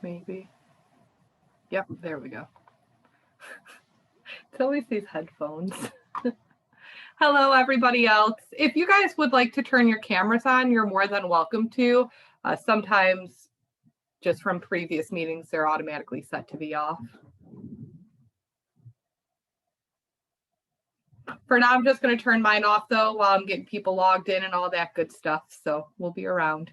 maybe. Yep, there we go. It's always these headphones. Hello, everybody else. If you guys would like to turn your cameras on, you're more than welcome to. Sometimes, just from previous meetings, they're automatically set to be off. For now, I'm just going to turn mine off, though, while I'm getting people logged in and all that good stuff. So we'll be around.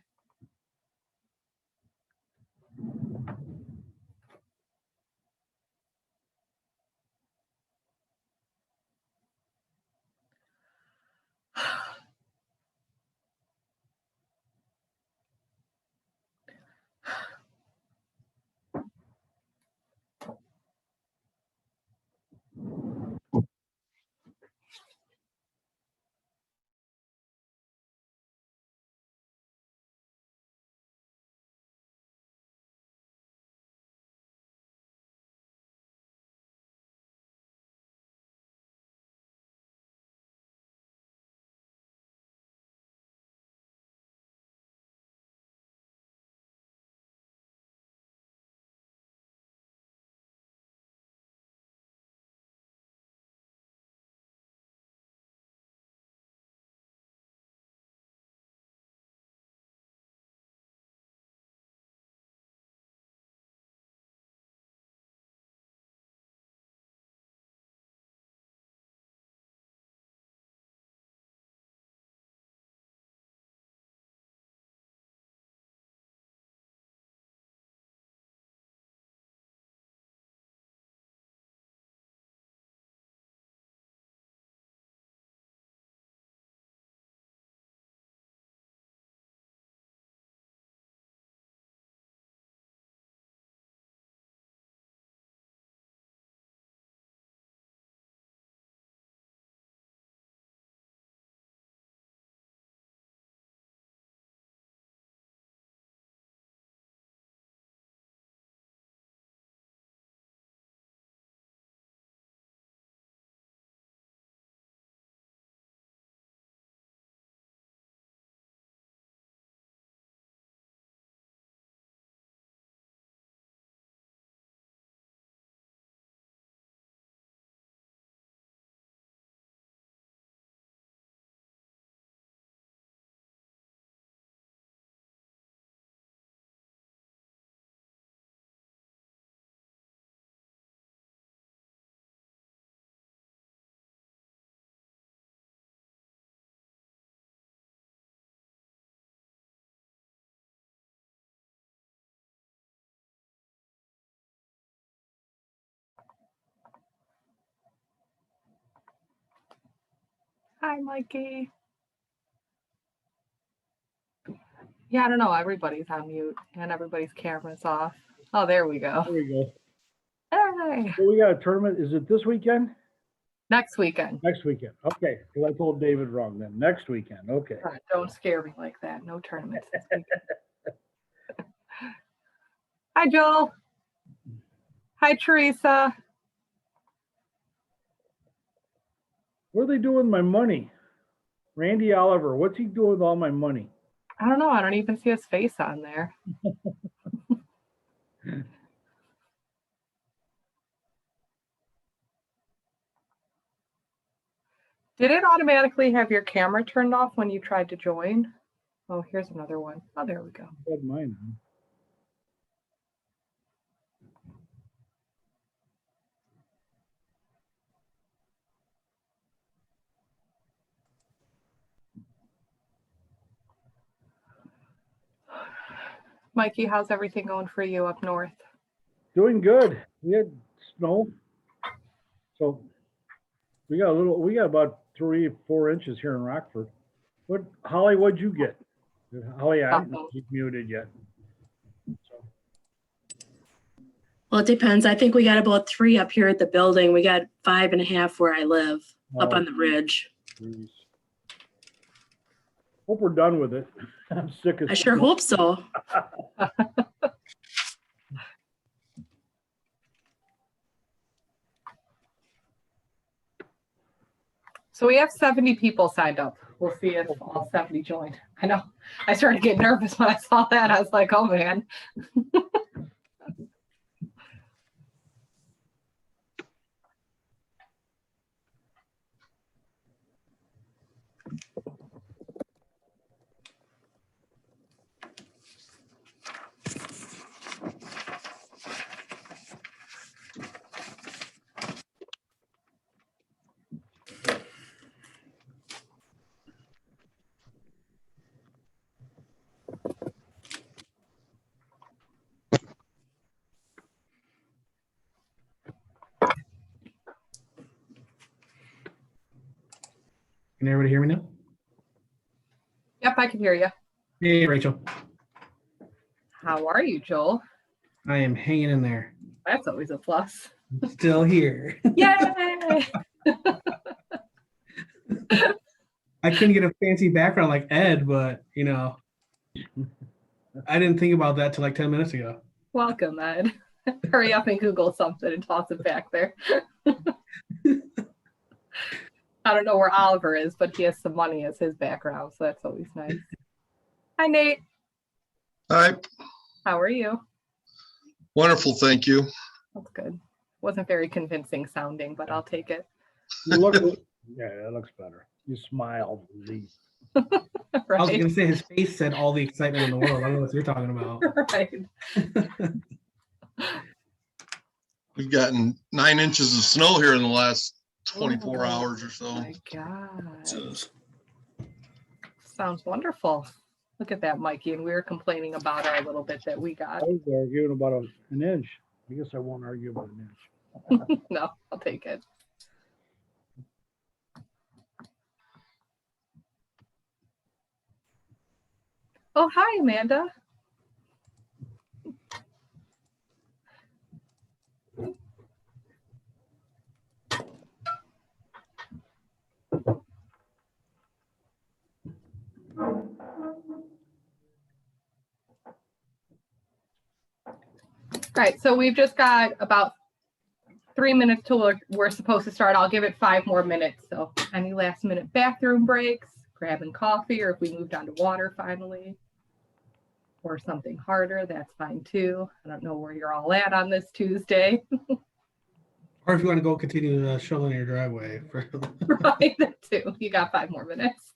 Hi, Mikey. Yeah, I don't know. Everybody's on mute and everybody's camera's off. Oh, there we go. There we go. Hey. So we got a tournament. Is it this weekend? Next weekend. Next weekend. Okay. Because I told David wrong then. Next weekend. Okay. Don't scare me like that. No tournaments this weekend. Hi, Joel. Hi, Teresa. What are they doing with my money? Randy Oliver, what's he doing with all my money? I don't know. I don't even see his face on there. Did it automatically have your camera turned off when you tried to join? Oh, here's another one. Oh, there we go. I had mine. Mikey, how's everything going for you up north? Doing good. We had snow. So we got about 3 or 4 inches here in Rockford. Holly, what'd you get? Holly, I haven't muted yet. So. Well, it depends. I think we got about 3 up here at the building. We got 5.5 where I live, up on the ridge. Geez. Hope we're done with it. I'm sick of I sure hope so. So we have 70 people signed up. We'll see if all 70 join. I know. I started getting nervous when I saw that. I was like, oh, man. Can everybody hear me now? Yep, I can hear you. Hey, Rachel. How are you, Joel? I am hanging in there. That's always a plus. Still here. Yay! I couldn't get a fancy background like Ed, but you know, I didn't think about that till like 10 minutes ago. Welcome, Ed. Hurry up and Google something and toss it back there. I don't know where Oliver is, but he has some money as his background, so that's always nice. Hi, Nate. Hi, How are you? wonderful, thank you. That's good. Wasn't very convincing sounding, but I'll take it. You look, yeah, that looks better. You smiled. Lee. I was Right. gonna say his face said all the excitement in the world. I don't know what you're talking about. Right. We've gotten 9 inches of snow here in the last 24 Oh, hours or so. My God. Sounds wonderful. Look at that, Mikey. And we were complaining about our little bit that we got. I was arguing about an inch. I guess I won't argue about an inch. No, I'll take it. Oh, hi, Amanda. Right, so we've just got about 3 minutes till we're supposed to start. I'll give it 5 more minutes. So any last minute bathroom breaks, grabbing coffee, or if we moved on to water finally, or something harder, that's fine too. I don't know where you're all at on this Tuesday. Or if you want to go continue shoveling your driveway. Right, that too. You got 5 more minutes.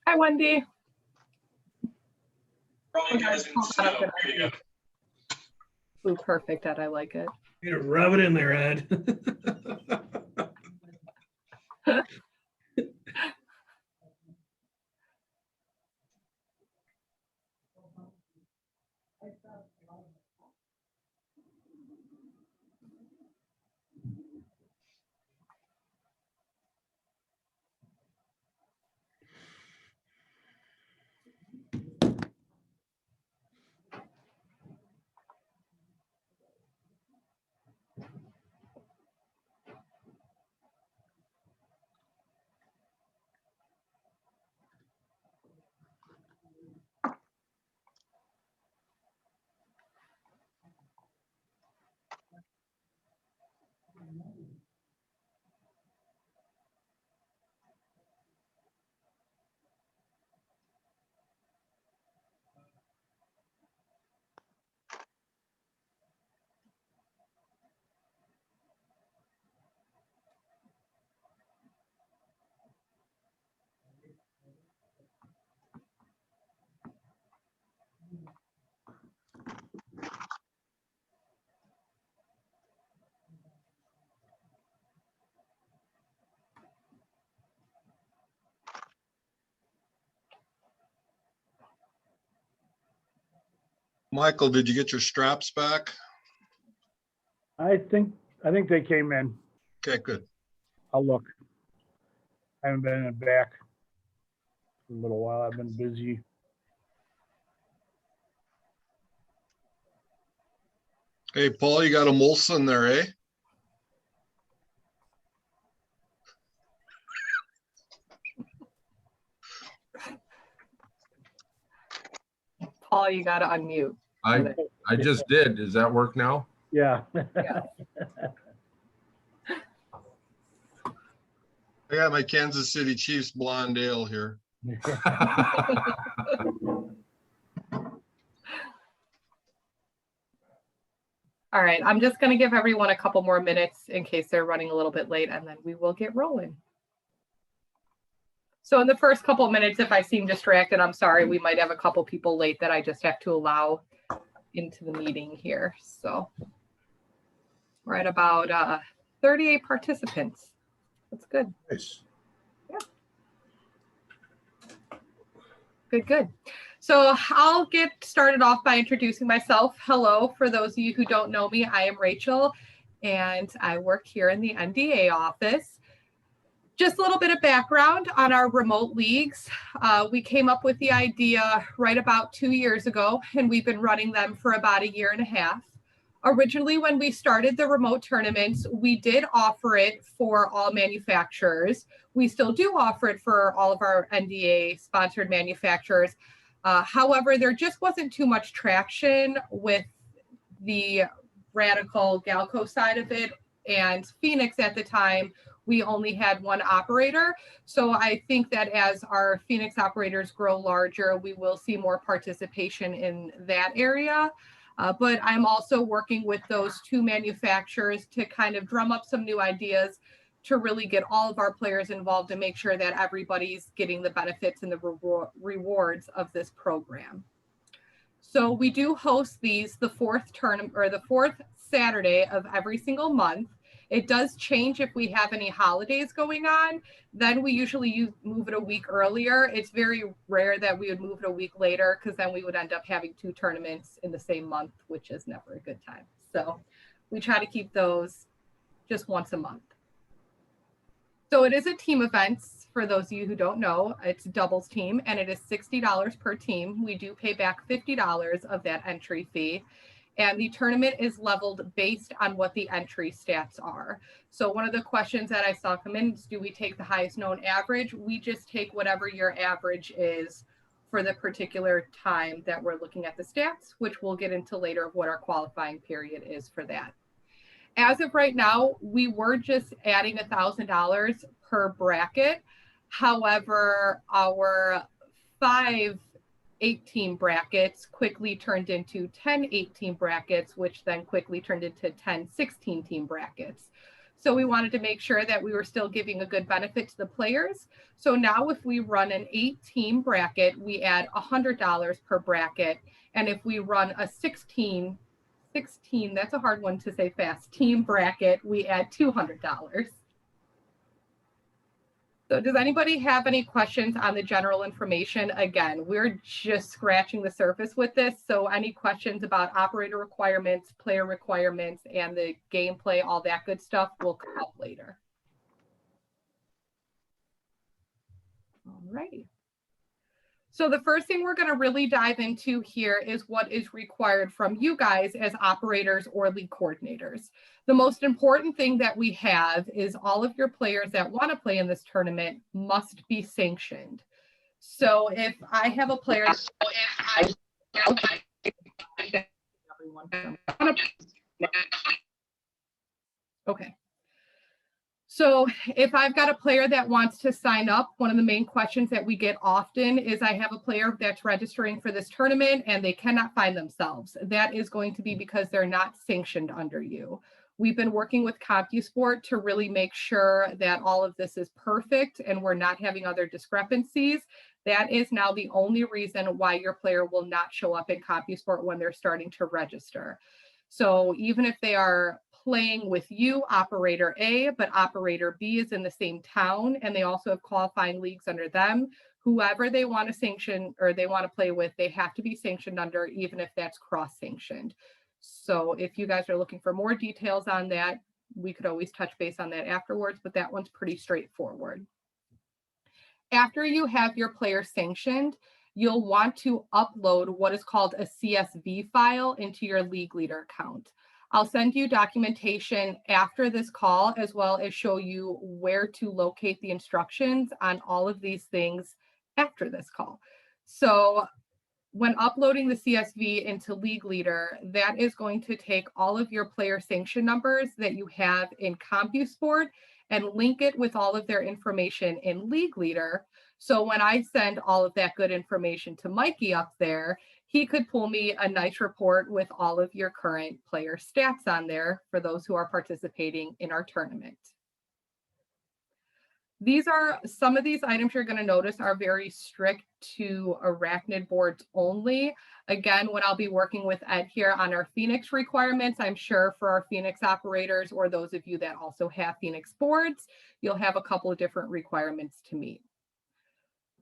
Hi, Wendy. Ooh, perfect, Ed. I like it. You rub it in there, Ed. Michael, did you get your straps back? I think they came in. Okay, good. I'll look. I haven't been in it back for a little while. I've been busy. Hey, Paul, you got a Molson there, eh? Paul, you got to unmute. I just did. Does that work now? Yeah. Yeah. I got my Kansas City Chiefs blonde ale here. All right, I'm just going to give everyone a couple more minutes in case they're running a little bit late, and then we will get rolling. So in the first couple of minutes, if I seem distracted, I'm sorry. We might have a couple people late that I just have to allow into the meeting here. So we're at about 38 participants. That's good. Nice. Yeah. Good, good. So I'll get started off by introducing myself. Hello, for those of you who don't know me, I am Rachel, and I work here in the NDA office. Just a little bit of background on our remote leagues. We came up with the idea right about 2 years ago, and we've been running them for about 1.5 years. Originally, when we started the remote tournaments, we did offer it for all manufacturers. We still do offer it for all of our NDA sponsored manufacturers. However, there just wasn't too much traction with the Radical Galco side of it, and Phoenix at the time, we only had one operator. So I think that as our Phoenix operators grow larger, we will see more participation in that area. But I'm also working with those 2 manufacturers to kind of drum up some new ideas to really get all of our players involved and make sure that everybody's getting the benefits and the rewards of this program. So we do host these the 4th tournament or the 4th Saturday of every single month. It does change if we have any holidays going on. Then we usually move it a week earlier. It's very rare that we would move it a week later, because then we would end up having 2 tournaments in the same month, which is never a good time. So we try to keep those just once a month. So it is a team event. For those of you who don't know, it's a doubles team, and it is $60 per team. We do pay back $50 of that entry fee. And the tournament is leveled based on what the entry stats are. So one of the questions that I saw come in is, do we take the highest known average? We just take whatever your average is for the particular time that we're looking at the stats, which we'll get into later of what our qualifying period is for that. As of right now, we were just adding $1,000 per bracket. However, our 5 8-team brackets quickly turned into 10 8-team brackets, which then quickly turned into 10 16-team brackets. So we wanted to make sure that we were still giving a good benefit to the players. So now if we run an 8-team bracket, we add $100 per bracket. And if we run a 16, that's a hard one to say fast, team bracket, we add $200. So does anybody have any questions on the general information? Again, we're just scratching the surface with this. So any questions about operator requirements, player requirements, and the gameplay, all that good stuff will come up later. All right. So the first thing we're going to really dive into here is what is required from you guys as operators or league coordinators. The most important thing that we have is all of your players that want to play in this tournament must be sanctioned. So if I have a player, okay. So if I've got a player that wants to sign up, one of the main questions that we get often is, I have a player that's registering for this tournament and they cannot find themselves. That is going to be because they're not sanctioned under you. We've been working with CompuSport to really make sure that all of this is perfect and we're not having other discrepancies. That is now the only reason why your player will not show up in CompuSport when they're starting to register. So even if they are playing with you, operator A, but operator B is in the same town and they also have qualifying leagues under them, whoever they want to sanction or they want to play with, they have to be sanctioned under, even if that's cross-sanctioned. So if you guys are looking for more details on that, we could always touch base on that afterwards, but that one's pretty straightforward. After you have your player sanctioned, you'll want to upload what is called a CSV file into your league leader account. I'll send you documentation after this call, as well as show you where to locate the instructions on all of these things after this call. So when uploading the CSV into League Leader, that is going to take all of your player sanction numbers that you have in CompuSport and link it with all of their information in League Leader. So when I send all of that good information to Mikey up there, he could pull me a nice report with all of your current player stats on there for those who are participating in our tournament. These are some of these items you're going to notice are very strict to Arachnid boards only. Again, when I'll be working with Ed here on our Phoenix requirements, I'm sure for our Phoenix operators or those of you that also have Phoenix boards, you'll have a couple of different requirements to meet.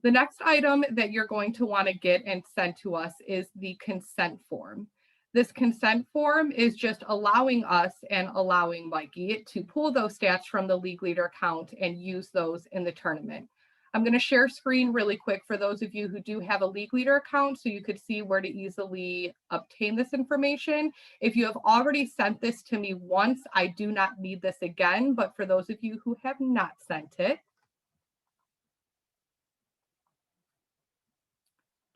The next item that you're going to want to get and send to us is the consent form. This consent form is just allowing us and allowing Mikey to pull those stats from the League Leader account and use those in the tournament. I'm going to share screen really quick for those of you who do have a League Leader account so you could see where to easily obtain this information. If you have already sent this to me once, I do not need this again, but for those of you who have not sent it,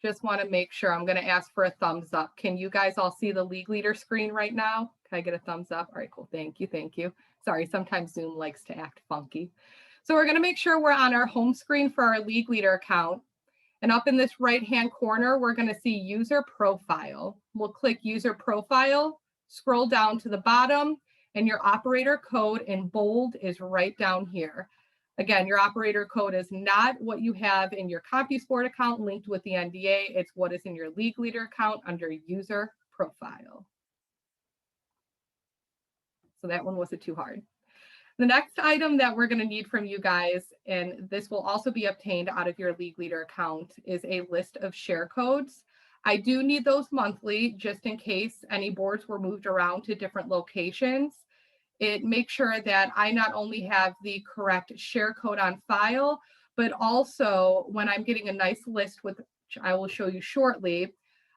just want to make sure. I'm going to ask for a thumbs up. Can you guys all see the League Leader screen right now? Can I get a thumbs up? All right, cool. Thank you. Thank you. Sorry, sometimes Zoom likes to act funky. So we're going to make sure we're on our home screen for our League Leader account. And up in this right-hand corner, we're going to see User Profile. We'll click User Profile, scroll down to the bottom, and your operator code in bold is right down here. Again, your operator code is not what you have in your CompuSport account linked with the NDA. It's what is in your League Leader account under User Profile. So that one wasn't too hard. The next item that we're going to need from you guys, and this will also be obtained out of your League Leader account, is a list of share codes. I do need those monthly just in case any boards were moved around to different locations. It makes sure that I not only have the correct share code on file, but also when I'm getting a nice list, which I will show you shortly,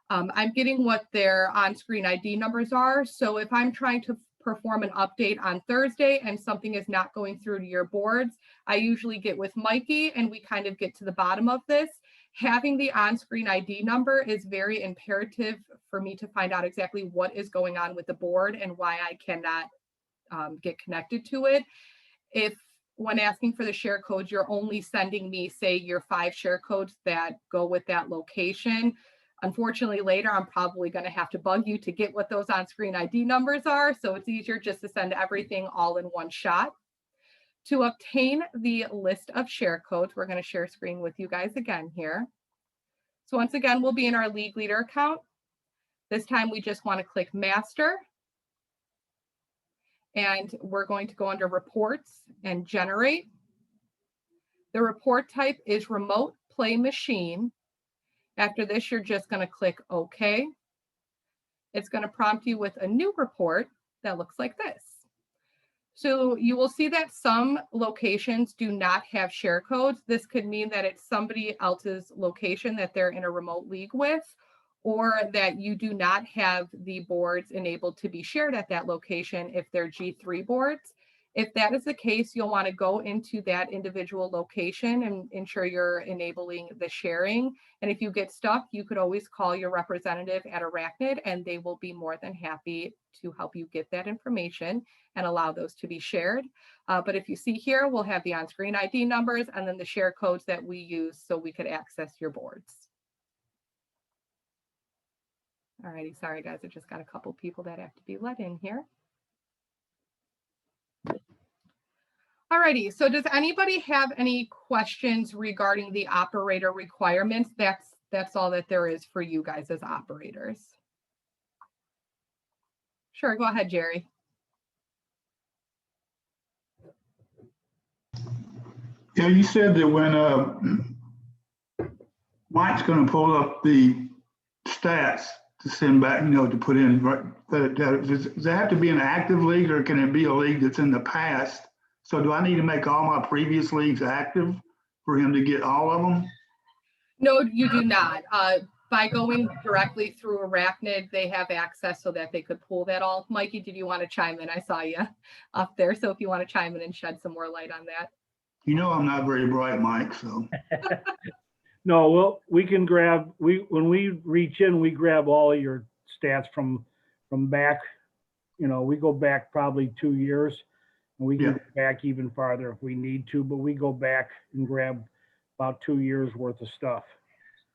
I'm getting what their on-screen ID numbers are. So if I'm trying to perform an update on Thursday and something is not going through to your boards, I usually get with Mikey and we kind of get to the bottom of this. Having the on-screen ID number is very imperative for me to find out exactly what is going on with the board and why I cannot get connected to it. If when asking for the share codes, you're only sending me, say, your 5 share codes that go with that location, unfortunately, later I'm probably going to have to bug you to get what those on-screen ID numbers are. So it's easier just to send everything all in one shot. To obtain the list of share codes, we're going to share screen with you guys again here. So once again, we'll be in our League Leader account. This time we just want to click Master. And we're going to go under Reports and Generate. The report type is Remote Play Machine. After this, you're just going to click OK. It's going to prompt you with a new report that looks like this. So you will see that some locations do not have share codes. This could mean that it's somebody else's location that they're in a remote league with, or that you do not have the boards enabled to be shared at that location if they're G3 boards. If that is the case, you'll want to go into that individual location and ensure you're enabling the sharing. And if you get stuck, you could always call your representative at Arachnid and they will be more than happy to help you get that information and allow those to be shared. But if you see here, we'll have the on-screen ID numbers and then the share codes that we use so we could access your boards. All righty, sorry guys, I just got a couple people that have to be let in here. All righty, so does anybody have any questions regarding the operator requirements? That's all that there is for you guys as operators. Sure, go ahead, Jerry. Yeah, you said that when Mike's going to pull up the stats to send back, to put in, does it have to be an active league or can it be a league that's in the past? So do I need to make all my previous leagues active for him to get all of them? No, you do not. By going directly through Arachnid, they have access so that they could pull that all. Mikey, did you want to chime in? I saw you up there. So if you want to chime in and shed some more light on that. I'm not very bright, Mike, so. No, well, we can grab, when we reach in, we grab all of your stats from back, we go back probably 2 years. And we can Yeah. go back even farther if we need to, but we go back and grab about 2 years worth of stuff.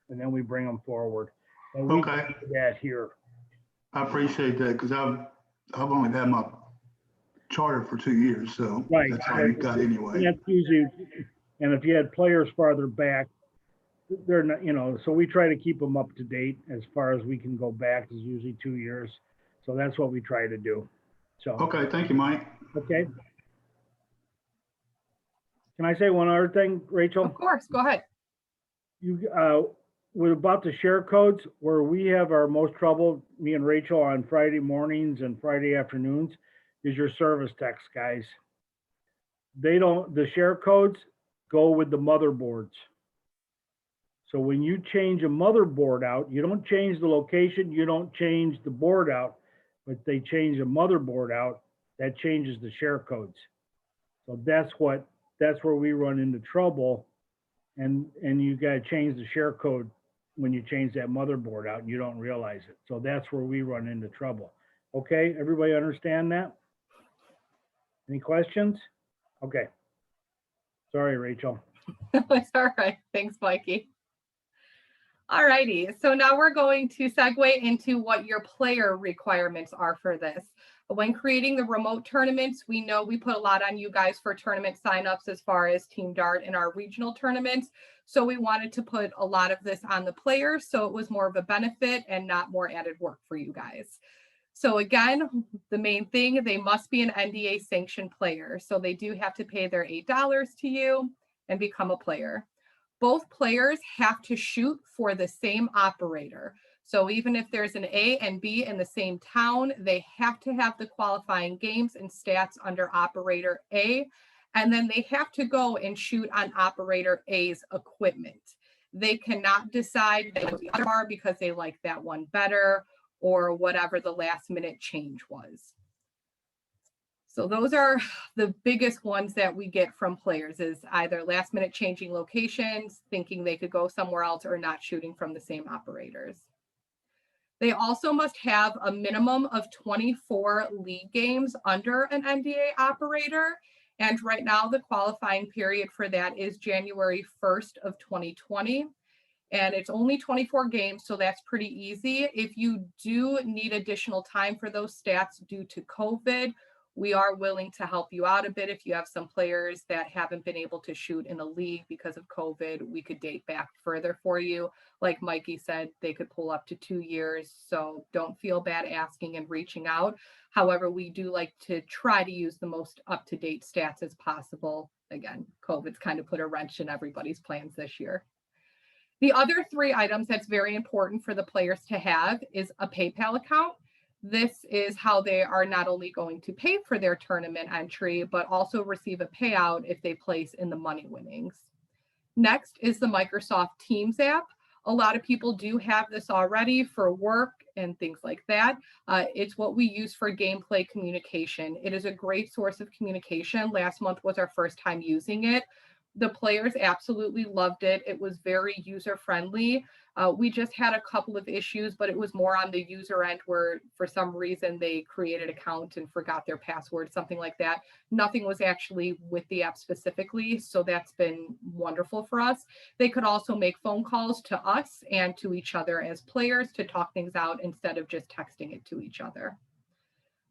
And then we bring them forward. And we Okay. do that here. I appreciate that because I've only had my charter for 2 years, so Right. that's all you've got And anyway. that's usually, and if you had players farther back, they're not, so we try to keep them up to date as far as we can go back, is usually 2 years. So that's what we try to do. So, Okay, thank you, Mike. okay. Can I say one other thing, Rachel? Of course, go ahead. With about the share codes, where we have our most trouble, me and Rachel, on Friday mornings and Friday afternoons, is your service techs, guys. The share codes go with the motherboards. So when you change a motherboard out, you don't change the location, you don't change the board out, but they change a motherboard out, that changes the share codes. So that's where we run into trouble. And you got to change the share code when you change that motherboard out and you don't realize it. So that's where we run into trouble. Okay, everybody understand that? Any questions? Okay. Sorry, Rachel. It's all right. Thanks, Mikey. All righty. So now we're going to segue into what your player requirements are for this. When creating the remote tournaments, we know we put a lot on you guys for tournament signups as far as Team Dart and our regional tournaments. So we wanted to put a lot of this on the players, so it was more of a benefit and not more added work for you guys. So again, the main thing, they must be an NDA sanctioned player. So they do have to pay their $8 to you and become a player. Both players have to shoot for the same operator. So even if there's an A and B in the same town, they have to have the qualifying games and stats under operator A, and then they have to go and shoot on operator A's equipment. They cannot decide the other bar because they like that one better or whatever the last minute change was. So those are the biggest ones that we get from players, is either last minute changing locations, thinking they could go somewhere else, or not shooting from the same operators. They also must have a minimum of 24 league games under an NDA operator. And right now the qualifying period for that is January 1st of 2020. And it's only 24 games, so that's pretty easy. If you do need additional time for those stats due to COVID, we are willing to help you out a bit. If you have some players that haven't been able to shoot in a league because of COVID, we could date back further for you. Like Mikey said, they could pull up to 2 years. So don't feel bad asking and reaching out. However, we do like to try to use the most up-to-date stats as possible. Again, COVID's kind of put a wrench in everybody's plans this year. The other 3 items that's very important for the players to have is a PayPal account. This is how they are not only going to pay for their tournament entry, but also receive a payout if they place in the money winnings. Next is the Microsoft Teams app. A lot of people do have this already for work and things like that. It's what we use for gameplay communication. It is a great source of communication. Last month was our first time using it. The players absolutely loved it. It was very user-friendly. We just had a couple of issues, but it was more on the user end where for some reason they created an account and forgot their password, something like that. Nothing was actually with the app specifically, so that's been wonderful for us. They could also make phone calls to us and to each other as players to talk things out instead of just texting it to each other.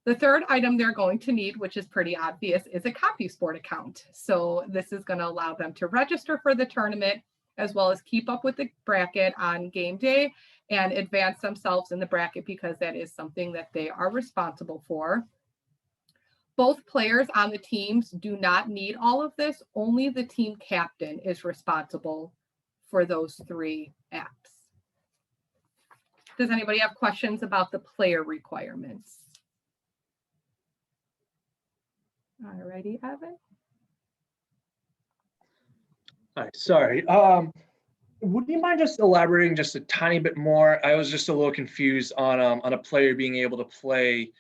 The third item they're going to need, which is pretty obvious, is a CompuSport account. So this is going to allow them to register for the tournament, as well as keep up with the bracket on game day and advance themselves in the bracket, because that is something that they are responsible for. Both players on the teams do not need all of this. Only the team captain is responsible for those 3 apps. Does anybody have questions about the player requirements? Alrighty, Evan. Hi, sorry. Would you mind just elaborating just a tiny bit more? I was just a little confused on a player being able to play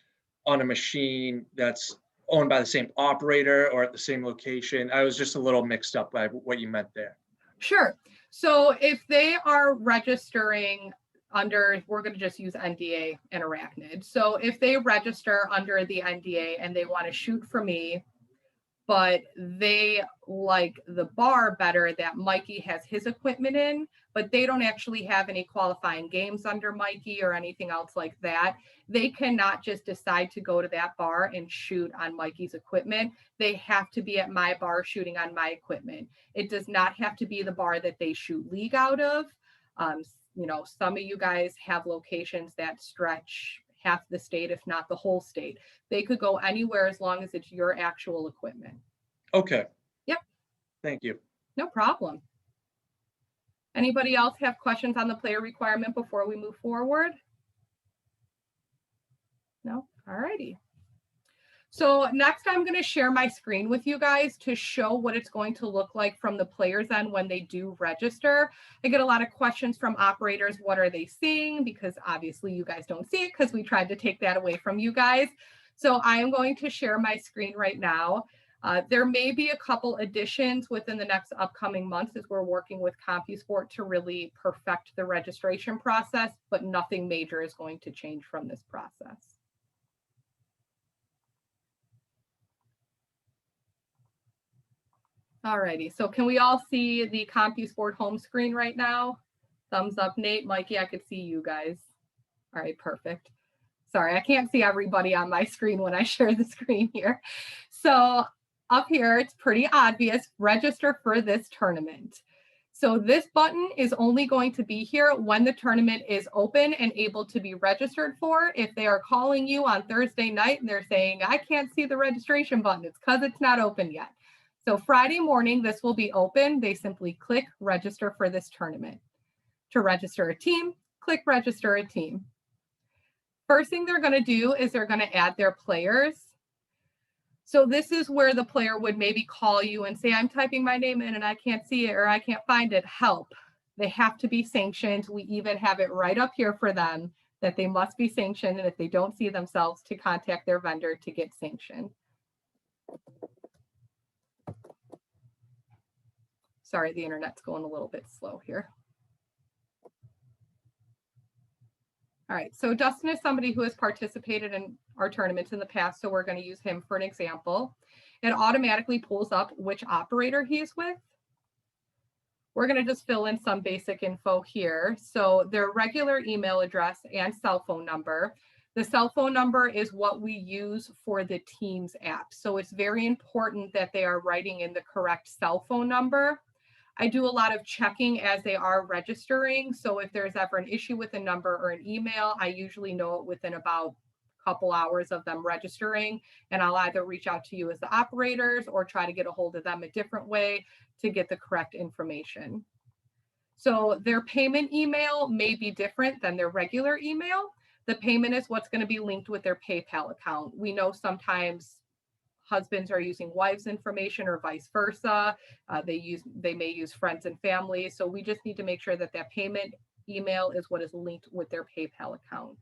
on a machine that's owned by the same operator or at the same location. I was just a little mixed up by what you meant there. Sure. So if they are registering under, we're going to just use NDA and Arachnid. So if they register under the NDA and they want to shoot for me, but they like the bar better that Mikey has his equipment in, but they don't actually have any qualifying games under Mikey or anything else like that, they cannot just decide to go to that bar and shoot on Mikey's equipment. They have to be at my bar shooting on my equipment. It does not have to be the bar that they shoot league out of. You know, some of you guys have locations that stretch half the state, if not the whole state. They could go anywhere as long as it's your actual equipment. Okay. Yep. Thank you. No problem. Anybody else have questions on the player requirement before we move forward? No? All righty. So next I'm going to share my screen with you guys to show what it's going to look like from the player's end when they do register. I get a lot of questions from operators. What are they seeing? Because obviously you guys don't see it because we tried to take that away from you guys. So I am going to share my screen right now. There may be a couple additions within the next upcoming months as we're working with CompuSport to really perfect the registration process, but nothing major is going to change from this process. Alrighty, so can we all see the CompuSport home screen right now? Thumbs up, Nate, Mikey, I could see you guys. All right, perfect. Sorry, I can't see everybody on my screen when I share the screen here. So up here, it's pretty obvious, register for this tournament. So this button is only going to be here when the tournament is open and able to be registered for. If they are calling you on Thursday night and they're saying, I can't see the registration button, it's because it's not open yet. So Friday morning, this will be open. They simply click register for this tournament. To register a team, click register a team. First thing they're going to do is they're going to add their players. So this is where the player would maybe call you and say, I'm typing my name in and I can't see it or I can't find it. Help. They have to be sanctioned. We even have it right up here for them that they must be sanctioned. And if they don't see themselves, to contact their vendor to get sanctioned. Sorry, the internet's going a little bit slow here. All right, so Dustin is somebody who has participated in our tournaments in the past, so we're going to use him for an example. It automatically pulls up which operator he's with. We're going to just fill in some basic info here. So their regular email address and cell phone number. The cell phone number is what we use for the Teams app. So it's very important that they are writing in the correct cell phone number. I do a lot of checking as they are registering. So if there's ever an issue with a number or an email, I usually know it within about a couple hours of them registering. And I'll either reach out to you as the operators or try to get a hold of them a different way to get the correct information. So their payment email may be different than their regular email. The payment is what's going to be linked with their PayPal account. We know sometimes husbands are using wives' information or vice versa. They may use friends and family. So we just need to make sure that that payment email is what is linked with their PayPal account.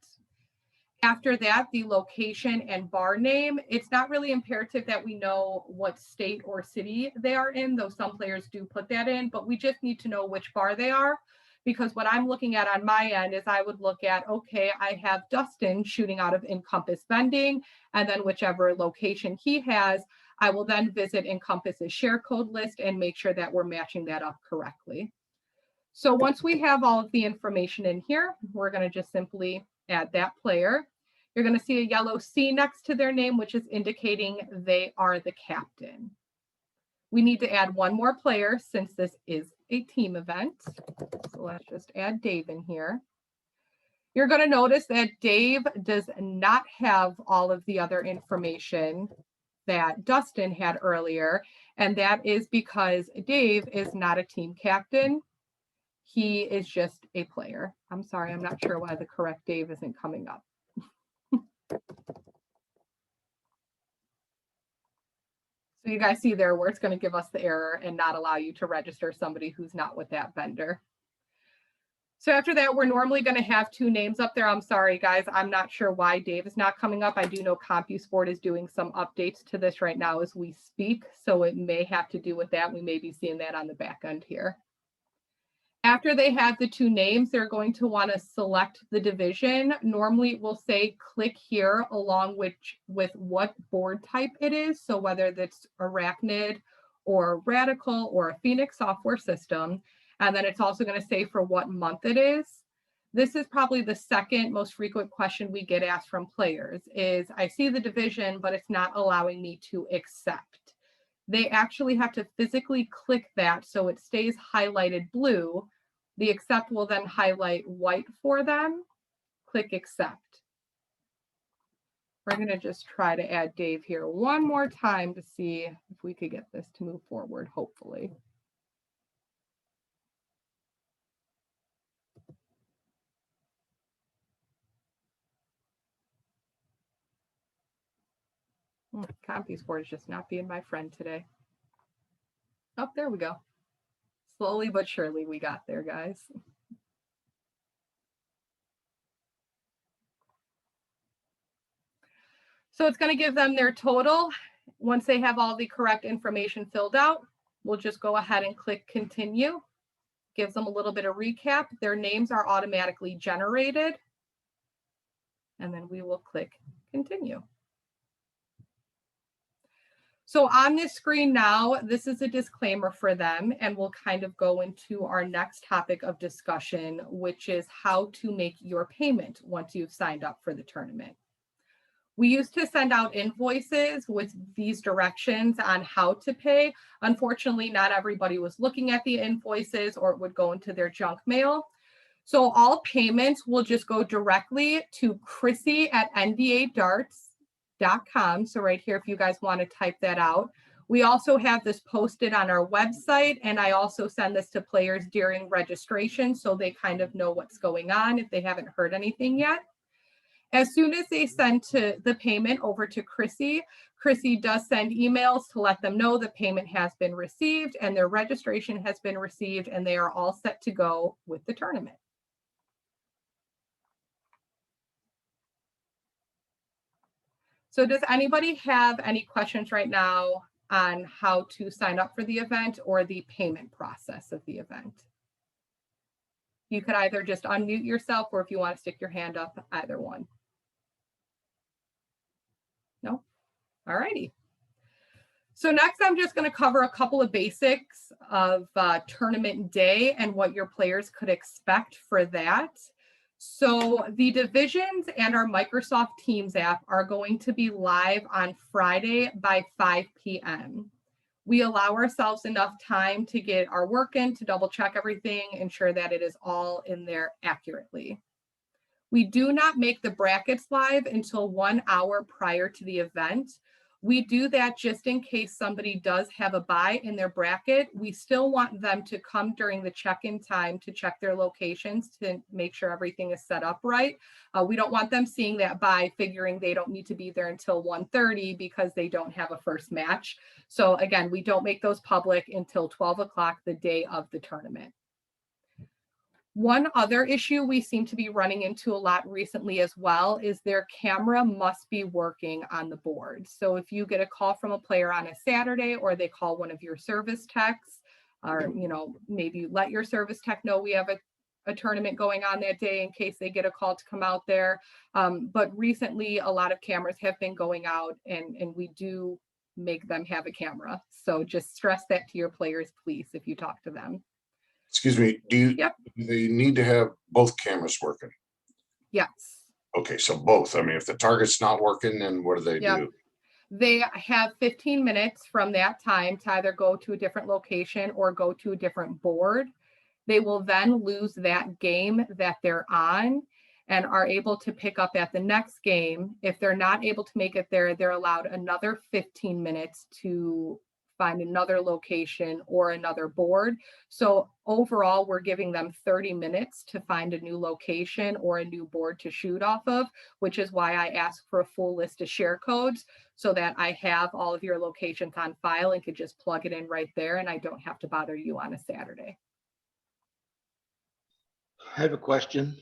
After that, the location and bar name. It's not really imperative that we know what state or city they are in, though some players do put that in, but we just need to know which bar they are. Because what I'm looking at on my end is I would look at, okay, I have Dustin shooting out of Encompass Vending, and then whichever location he has, I will then visit Encompass's share code list and make sure that we're matching that up correctly. So once we have all of the information in here, we're going to just simply add that player. You're going to see a yellow C next to their name, which is indicating they are the captain. We need to add one more player since this is a team event. So let's just add Dave in here. You're going to notice that Dave does not have all of the other information that Dustin had earlier. And that is because Dave is not a team captain. He is just a player. I'm sorry, I'm not sure why the correct Dave isn't coming up. So you guys see there where it's going to give us the error and not allow you to register somebody who's not with that vendor. So after that, we're normally going to have 2 names up there. I'm sorry, guys. I'm not sure why Dave is not coming up. I do know CompuSport is doing some updates to this right now as we speak. So it may have to do with that. We may be seeing that on the back end here. After they have the 2 names, they're going to want to select the division. Normally it will say click here along with what board type it is. So whether that's Arachnid or Radical or a Phoenix software system. And then it's also going to say for what month it is. This is probably the second most frequent question we get asked from players is I see the division, but it's not allowing me to accept. They actually have to physically click that so it stays highlighted blue. The accept will then highlight white for them. Click accept. We're going to just try to add Dave here one more time to see if we could get this to move forward, hopefully. CompuSport is just not being my friend today. Oh, there we go. Slowly but surely we got there, guys. So it's going to give them their total. Once they have all the correct information filled out, we'll just go ahead and click continue. Gives them a little bit of recap. Their names are automatically generated. And then we will click continue. So on this screen now, this is a disclaimer for them, and we'll kind of go into our next topic of discussion, which is how to make your payment once you've signed up for the tournament. We used to send out invoices with these directions on how to pay. Unfortunately, not everybody was looking at the invoices or it would go into their junk mail. So all payments will just go directly to Chrissy at NDAdarts.com. So right here, if you guys want to type that out. We also have this posted on our website, and I also send this to players during registration so they kind of know what's going on if they haven't heard anything yet. As soon as they send the payment over to Chrissy, Chrissy does send emails to let them know the payment has been received and their registration has been received, and they are all set to go with the tournament. So does anybody have any questions right now on how to sign up for the event or the payment process of the event? You could either just unmute yourself, or if you want to stick your hand up, either one. No? All righty. So next, I'm just going to cover a couple of basics of tournament day and what your players could expect for that. So the divisions and our Microsoft Teams app are going to be live on Friday by 5 p.m. We allow ourselves enough time to get our work in, to double check everything, ensure that it is all in there accurately. We do not make the brackets live until 1 hour prior to the event. We do that just in case somebody does have a bye in their bracket. We still want them to come during the check-in time to check their locations to make sure everything is set up right. We don't want them seeing that bye, figuring they don't need to be there until 1:30 because they don't have a first match. So again, we don't make those public until 12 o'clock the day of the tournament. One other issue we seem to be running into a lot recently as well is their camera must be working on the board. So if you get a call from a player on a Saturday, or they call one of your service techs, or maybe let your service tech know we have a tournament going on that day in case they get a call to come out there. But recently a lot of cameras have been going out, and we do make them have a camera. So just stress that to your players, please, if you talk to them. Excuse me, do they need to have both cameras working? Yes. Okay, so both. I mean, if the target's not working, then what do they do? They have 15 minutes from that time to either go to a different location or go to a different board. They will then lose that game that they're on and are able to pick up at the next game. If they're not able to make it there, they're allowed another 15 minutes to find another location or another board. So overall, we're giving them 30 minutes to find a new location or a new board to shoot off of, which is why I asked for a full list of share codes so that I have all of your locations on file and could just plug it in right there, and I don't have to bother you on a Saturday. I have a question.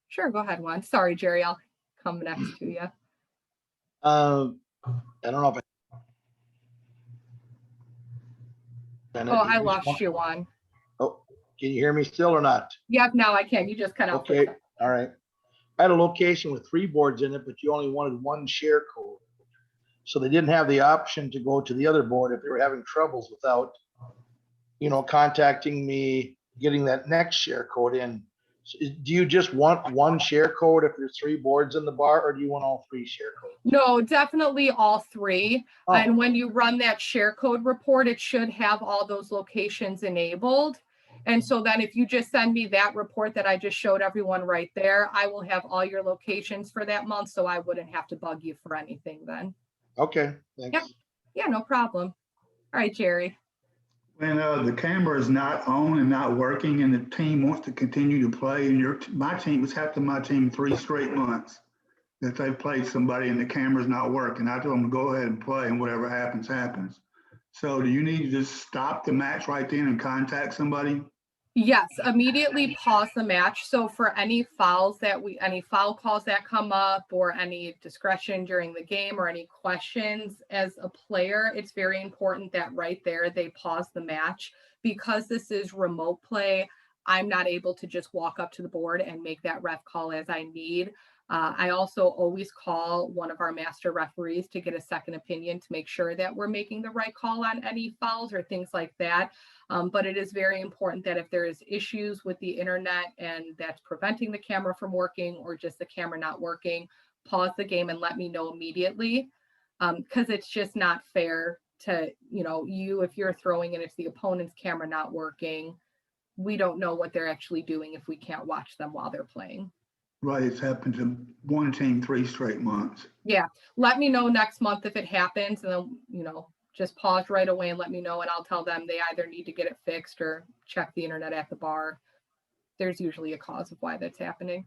Sure, go ahead, Juan. Sorry, Jerry, I'll come next to you. I don't know if I lost you, Juan. Oh, can you hear me still or not? Yep, now I can. You just cut out. Okay, all right. I had a location with 3 boards in it, but you only wanted 1 share code. So they didn't have the option to go to the other board if they were having troubles without, contacting me, getting that next share code in. So do you just want 1 share code if there's 3 boards in the bar, or do you want all 3 share codes? No, definitely all 3. Oh. And when you run that share code report, it should have all those locations enabled. And so then if you just send me that report that I just showed everyone right there, I will have all your locations for that month. So I wouldn't have to bug you for anything then. Okay, thanks. Yep. Yeah, no problem. All right, Jerry. When the camera is not on and not working and the team wants to continue to play, and my team, it's happened to my team 3 straight months that they've played somebody and the camera's not working. I told them to go ahead and play, and whatever happens, happens. So do you need to just stop the match right then and contact somebody? Yes, immediately pause the match. So for any foul calls that come up, or any discretion during the game, or any questions as a player, it's very important that right there they pause the match. Because this is remote play, I'm not able to just walk up to the board and make that ref call as I need. I also always call one of our master referees to get a second opinion to make sure that we're making the right call on any fouls or things like that. But it is very important that if there is issues with the internet and that's preventing the camera from working, or just the camera not working, pause the game and let me know immediately. Because it's just not fair to, if you're throwing and it's the opponent's camera not working, we don't know what they're actually doing if we can't watch them while they're playing. Right, it's happened to one team 3 straight months. Yeah, let me know next month if it happens, and then, just pause right away and let me know, and I'll tell them they either need to get it fixed or check the internet at the bar. There's usually a cause of why that's happening.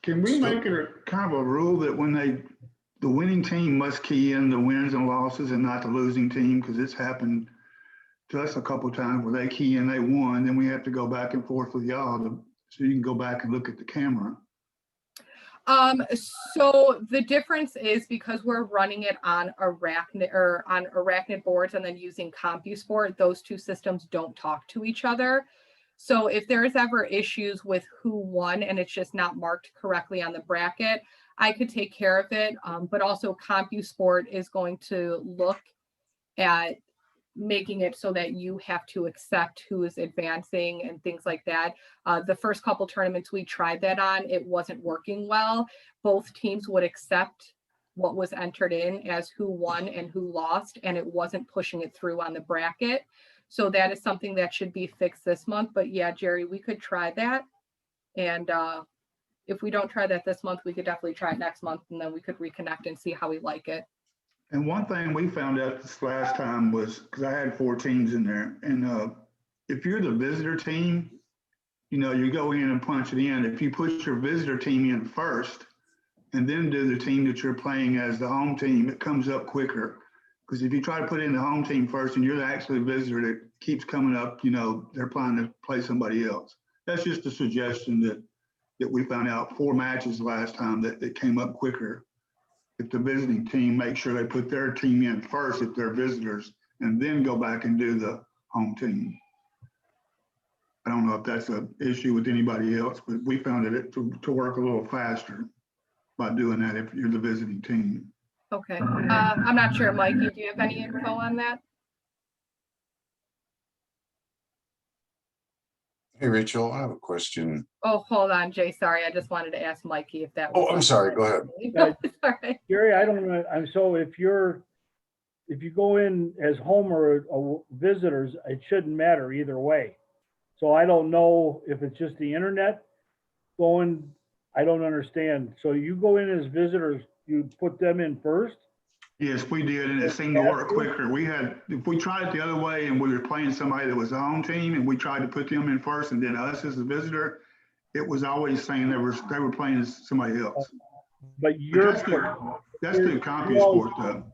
Can we make it a kind of a rule that when the winning team must key in the wins and losses and not the losing team? Because it's happened to us a couple of times where they key in, they won, then we have to go back and forth with y'all so you can go back and look at the camera. So the difference is because we're running it on Arachnid boards and then using CompuSport, those 2 systems don't talk to each other. So if there's ever issues with who won and it's just not marked correctly on the bracket, I could take care of it. But also CompuSport is going to look at making it so that you have to accept who is advancing and things like that. The first couple tournaments we tried that on, it wasn't working well. Both teams would accept what was entered in as who won and who lost, and it wasn't pushing it through on the bracket. So that is something that should be fixed this month. But yeah, Jerry, we could try that. And if we don't try that this month, we could definitely try it next month, and then we could reconnect and see how we like it. And one thing we found out this last time was, because I had 4 teams in there, and if you're the visitor team, you go in and punch it in. If you push your visitor team in first and then do the team that you're playing as the home team, it comes up quicker. Because if you try to put in the home team first and you're actually a visitor, that keeps coming up, they're planning to play somebody else. That's just a suggestion that we found out 4 matches last time that came up quicker. If the visiting team, make sure they put their team in first if they're visitors, and then go back and do the home team. I don't know if that's an issue with anybody else, but we found it to work a little faster by doing that if you're the visiting team. Okay. I'm not sure, Mikey, do you have any info on that? Hey, Rachel, I have a question. Oh, hold on, Jay. Sorry, I just wanted to ask Mikey if that was. Oh, I'm sorry. Go ahead. All right. Gary, I don't know. So if you go in as home or visitors, it shouldn't matter either way. So I don't know if it's just the internet going. I don't understand. So you go in as visitors, you put them in first, Yes, we did, and it seemed to work quicker. If we tried it the other way and we were playing somebody that was a home team and we tried to put them in first and then us as a visitor, it was always saying they were playing as somebody else. But That's the CompUSA sport though.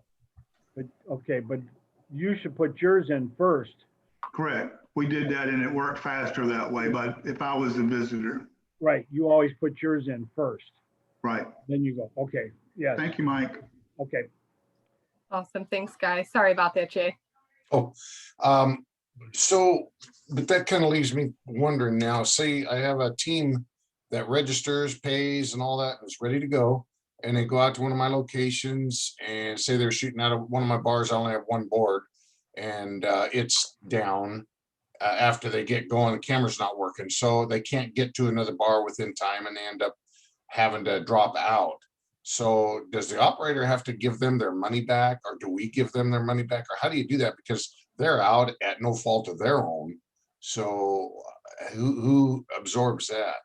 But you should put yours in first. Correct. We did that and it worked faster that way, but if I was the visitor. Right, you always put yours in first. Right. Then you go, okay, yes, Thank you, Mike. okay. Awesome. Thanks, guys. Sorry about that, Jay. Oh, so, but that kind of leaves me wondering now, say I have a team that registers, pays and all that, and is ready to go. And they go out to one of my locations and say they're shooting out of one of my bars. I only have one board and it's down after they get going, the camera's not working. So they can't get to another bar within time and they end up having to drop out. So does the operator have to give them their money back, or do we give them their money back, or how do you do that? Because they're out at no fault of their own. So who absorbs that?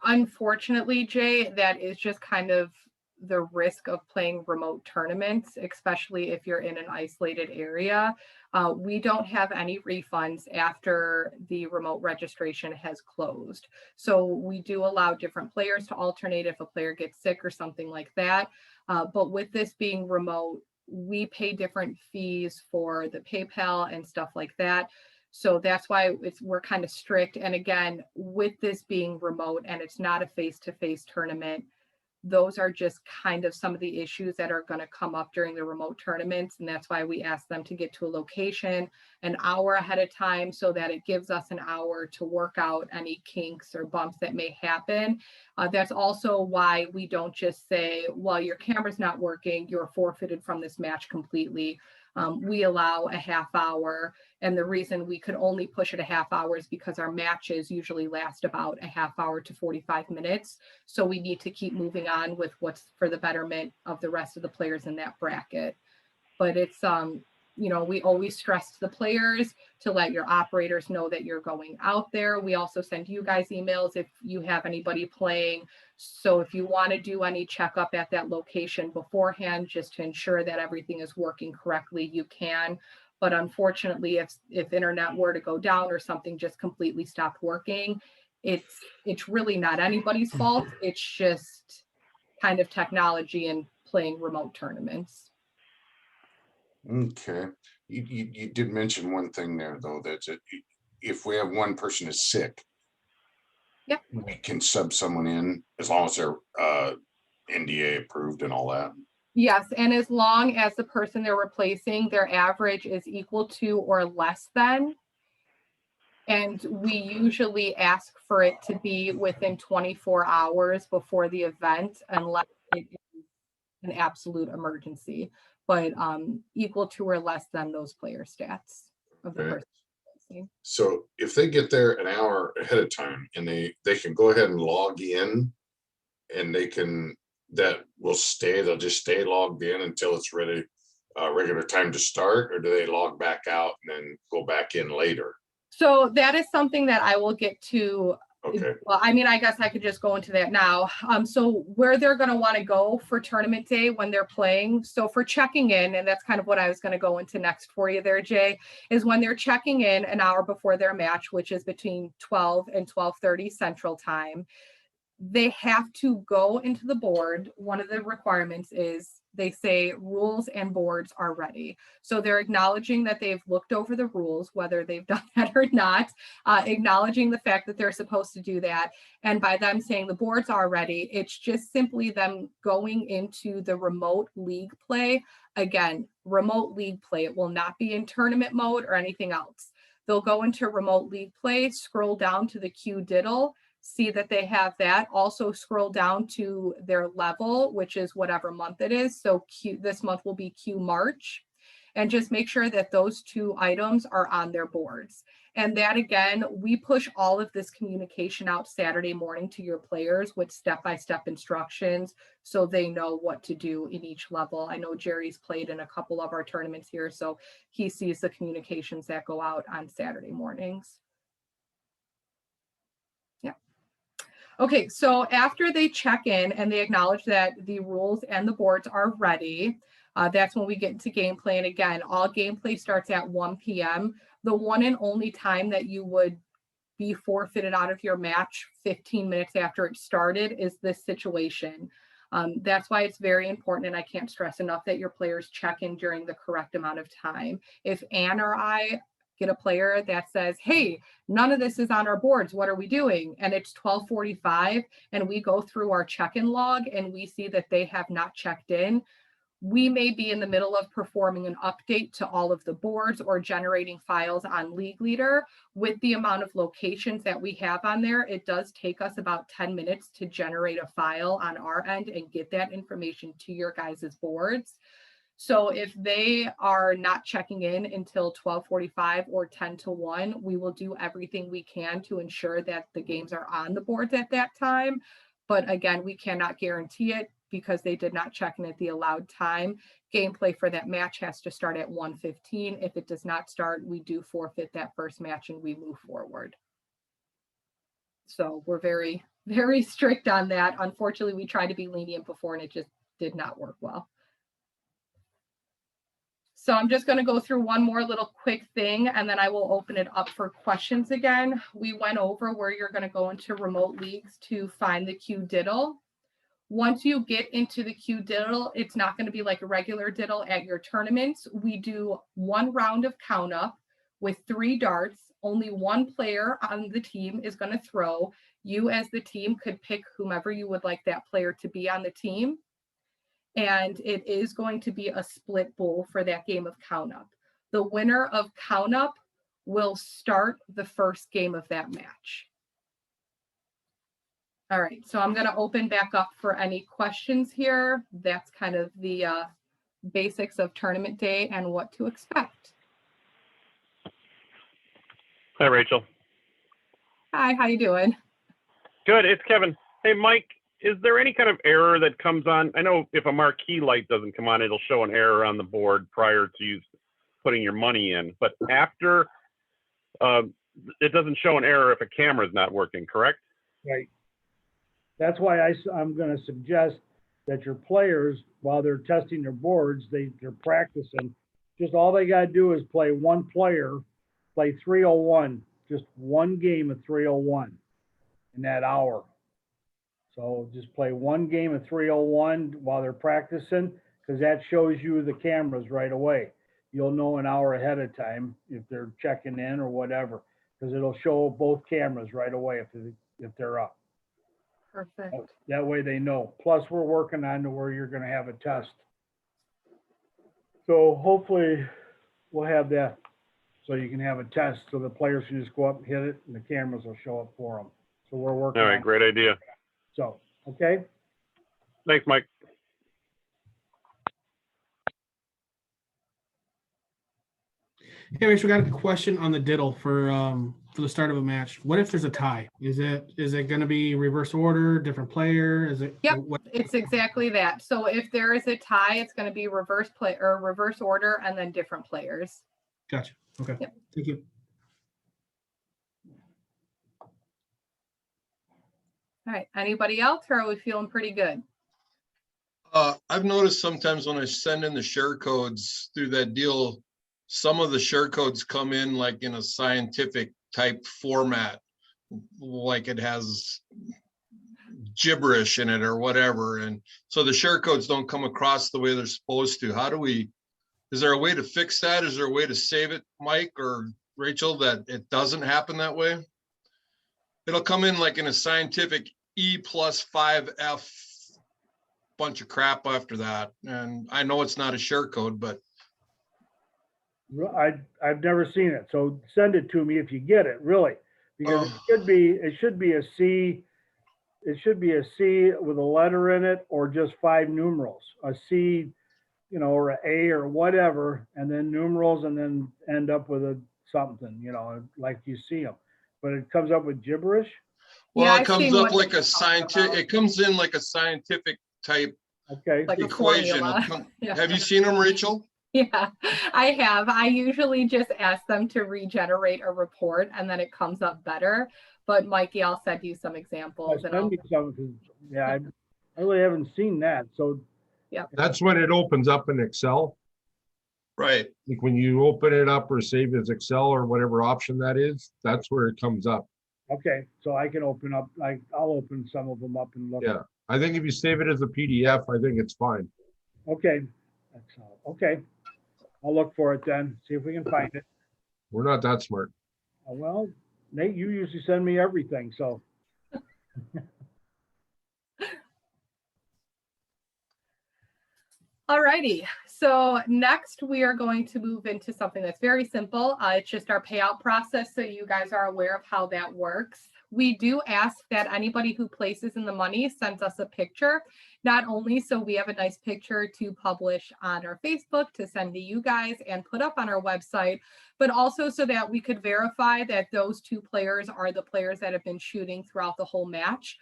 Unfortunately, Jay, that is just kind of the risk of playing remote tournaments, especially if you're in an isolated area. We don't have any refunds after the remote registration has closed. So we do allow different players to alternate if a player gets sick or something like that. But with this being remote, we pay different fees for the PayPal and stuff like that. So that's why we're kind of strict. And again, with this being remote and it's not a face-to-face tournament, those are just kind of some of the issues that are going to come up during the remote tournaments. And that's why we ask them to get to a location an hour ahead of time so that it gives us an hour to work out any kinks or bumps that may happen. That's also why we don't just say, well, your camera's not working, you're forfeited from this match completely. We allow a half hour. And the reason we could only push it a half hour is because our matches usually last about a half hour to 45 minutes. So we need to keep moving on with what's for the betterment of the rest of the players in that bracket. But it's, you know, we always stress to the players to let your operators know that you're going out there. We also send you guys emails if you have anybody playing. So if you want to do any checkup at that location beforehand, just to ensure that everything is working correctly, you can. But unfortunately, if internet were to go down or something just completely stopped working, it's really not anybody's fault. It's just kind of technology and playing remote tournaments. Okay, you did mention one thing there though, that if we have one person is sick, yep, we can sub someone in as long as they're NDA approved and all that. Yes, and as long as the person they're replacing, their average is equal to or less than. And we usually ask for it to be within 24 hours before the event, unless it is an absolute emergency, but equal to or less than those player stats of the person replacing. So if they get there an hour ahead of time and they can go ahead and log in and they can, that will stay, they'll just stay logged in until it's ready, regular time to start, or do they log back out and then go back in later? So that is something that I will get to. Okay. Well, I mean, I guess I could just go into that now. So where they're going to want to go for tournament day when they're playing. So for checking in, and that's kind of what I was going to go into next for you there, Jay, is when they're checking in an hour before their match, which is between 12 and 12:30 Central Time. They have to go into the board. One of the requirements is they say rules and boards are ready. So they're acknowledging that they've looked over the rules, whether they've done that or not, acknowledging the fact that they're supposed to do that. And by them saying the boards are ready, it's just simply them going into the remote league play. Again, remote league play. It will not be in tournament mode or anything else. They'll go into remote league play, scroll down to the Q diddle, see that they have that. Also scroll down to their level, which is whatever month it is. So this month will be Q March, and just make sure that those two items are on their boards. And that, again, we push all of this communication out Saturday morning to your players with step-by-step instructions so they know what to do in each level. I know Jerry's played in a couple of our tournaments here, so he sees the communications that go out on Saturday mornings. Okay, so after they check in and they acknowledge that the rules and the boards are ready, That's when we get into gameplay. And again, all gameplay starts at 1 p.m. The one and only time that you would be forfeited out of your match 15 minutes after it started is this situation. That's why it's very important, and I can't stress enough that your players check in during the correct amount of time. If Ann or I get a player that says, hey, none of this is on our boards, what are we doing? And it's 12:45 and we go through our check-in log and we see that they have not checked in, we may be in the middle of performing an update to all of the boards or generating files on League Leader. With the amount of locations that we have on there, it does take us about 10 minutes to generate a file on our end and get that information to your guys' boards. So if they are not checking in until 12:45 or 10 to 1, we will do everything we can to ensure that the games are on the boards at that time. But again, we cannot guarantee it because they did not check in at the allowed time. Gameplay for that match has to start at 1:15. If it does not start, we do forfeit that first match and we move forward. So we're very, very strict on that. Unfortunately, we tried to be lenient before and it just did not work well. So I'm just going to go through one more little quick thing and then I will open it up for questions again. We went over where you're going to go into remote leagues to find the Q diddle. Once you get into the Q diddle, it's not going to be like a regular diddle at your tournaments. We do one round of count up with 3 darts. Only one player on the team is going to throw. You as the team could pick whomever you would like that player to be on the team. And it is going to be a split bowl for that game of count up. The winner of count up will start the first game of that match. All right, so I'm going to open back up for any questions here. That's kind of the basics of tournament day and what to expect. Hi, Rachel. Hi, how you doing? Good, it's Kevin. Hey, Mike, is there any kind of error that comes on? I know if a marquee light doesn't come on, it'll show an error on the board prior to you putting your money in. But after, it doesn't show an error if a camera is not working, correct? Right. That's why I'm going to suggest that your players, while they're testing their boards, they're practicing. Just all they got to do is play one player, play 301, just one game of 301 in that hour. So just play one game of 301 while they're practicing, because that shows you the cameras right away. You'll know an hour ahead of time if they're checking in or whatever, because it'll show both cameras right away if they're up. Perfect. That way they know. Plus, we're working on to where you're going to have a test. So hopefully we'll have that so you can have a test so the players can just go up and hit it and the cameras will show up for them. So we're working All right, on great idea. So, okay. Thanks, Mike. Hey, Rich, we got a question on the diddle for the start of a match. What if there's a tie? Is it going to be reverse order, different player? Is it? Yep, it's exactly that. So if there is a tie, it's going to be reverse play or reverse order and then different players. Gotcha. Okay. Yep. Thank you. All right. Anybody else, or are we feeling pretty good? I've noticed sometimes when I send in the share codes through that deal, some of the share codes come in like in a scientific type format, like it has gibberish in it or whatever. And so the share codes don't come across the way they're supposed to. Is there a way to fix that? Is there a way to save it, Mike or Rachel, that it doesn't happen that way? It'll come in like in a scientific E+5F bunch of crap after that. And I know it's not a share code, but I've never seen it. So send it to me if you get it, really, because it should be a C. It should be a C with a letter in it, or just 5 numerals, a C, or an A or whatever, and then numerals, and then end up with a something, like you see them. But it comes up with gibberish. Well, Yeah, it comes up like a scientific, it comes in like a scientific type Like equation. Yeah. Have you seen them, Rachel? Yeah, I have. I usually just ask them to regenerate a report and then it comes up better. But Mikey, I'll send you some examples. I really haven't seen that. So That's when it opens up in Excel. Right. Like when you open it up or save as Excel or whatever option that is, that's where it comes up. Okay, so I can open up, I'll open some of them up and look. Yeah. I think if you save it as a PDF, I think it's fine. Okay, that's all. Okay, I'll look for it then, see if we can find it. We're not that smart. Well, Nate, you usually send me everything, so. Alrighty, so next we are going to move into something that's very simple. It's just our payout process, so you guys are aware of how that works. We do ask that anybody who places in the money sends us a picture, not only so we have a nice picture to publish on our Facebook to send to you guys and put up on our website, but also so that we could verify that those two players are the players that have been shooting throughout the whole match.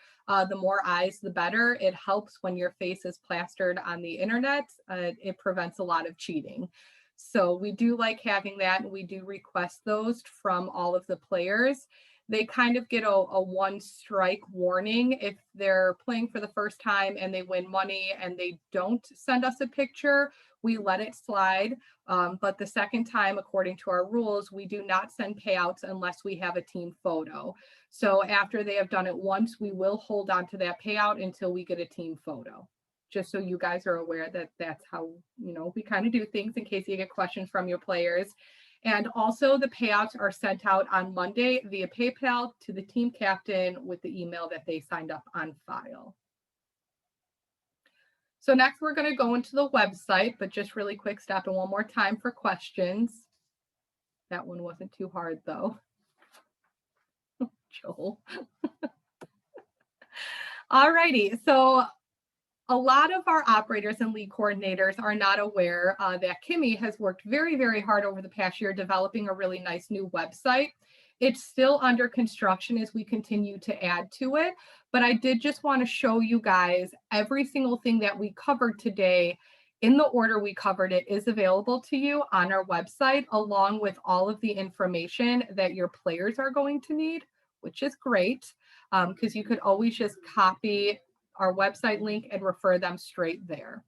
The more eyes, the better. It helps when your face is plastered on the internet. It prevents a lot of cheating. So we do like having that, and we do request those from all of the players. They kind of get a one strike warning if they're playing for the first time and they win money and they don't send us a picture. We let it slide. But the second time, according to our rules, we do not send payouts unless we have a team photo. So after they have done it once, we will hold on to that payout until we get a team photo. Just so you guys are aware that that's how, we kind of do things in case you get questions from your players. And also the payouts are sent out on Monday via PayPal to the team captain with the email that they signed up on file. So next we're going to go into the website, but just really quick, stop it one more time for questions. That one wasn't too hard though. Joel. Alrighty, so a lot of our operators and league coordinators are not aware that Kimmy has worked very, very hard over the past year developing a really nice new website. It's still under construction as we continue to add to it, but I did just want to show you guys every single thing that we covered today in the order we covered it is available to you on our website, along with all of the information that your players are going to need, which is great because you could always just copy our website link and refer them straight there.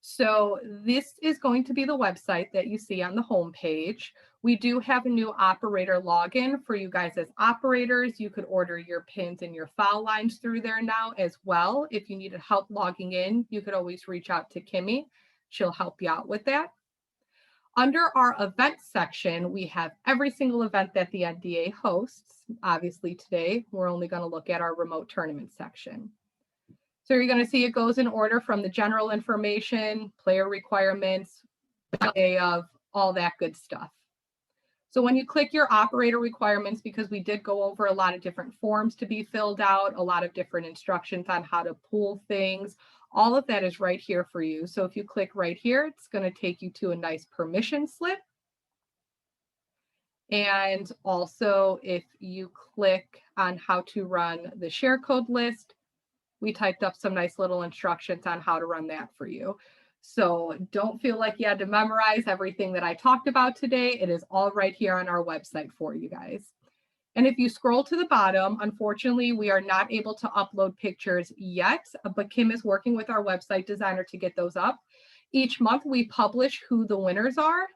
So this is going to be the website that you see on the home page. We do have a new operator login for you guys as operators. You could order your pins and your foul lines through there now as well. If you needed help logging in, you could always reach out to Kimmy. She'll help you out with that. Under our events section, we have every single event that the NDA hosts. Obviously today, we're only going to look at our remote tournament section. So you're going to see it goes in order from the general information, player requirements, day of, all that good stuff. So when you click your operator requirements, because we did go over a lot of different forms to be filled out, a lot of different instructions on how to pool things, all of that is right here for you. So if you click right here, it's going to take you to a nice permission slip. And also if you click on how to run the share code list, we typed up some nice little instructions on how to run that for you. So don't feel like you had to memorize everything that I talked about today. It is all right here on our website for you guys. And if you scroll to the bottom, unfortunately, we are not able to upload pictures yet, but Kim is working with our website designer to get those up. Each month we publish who the winners are,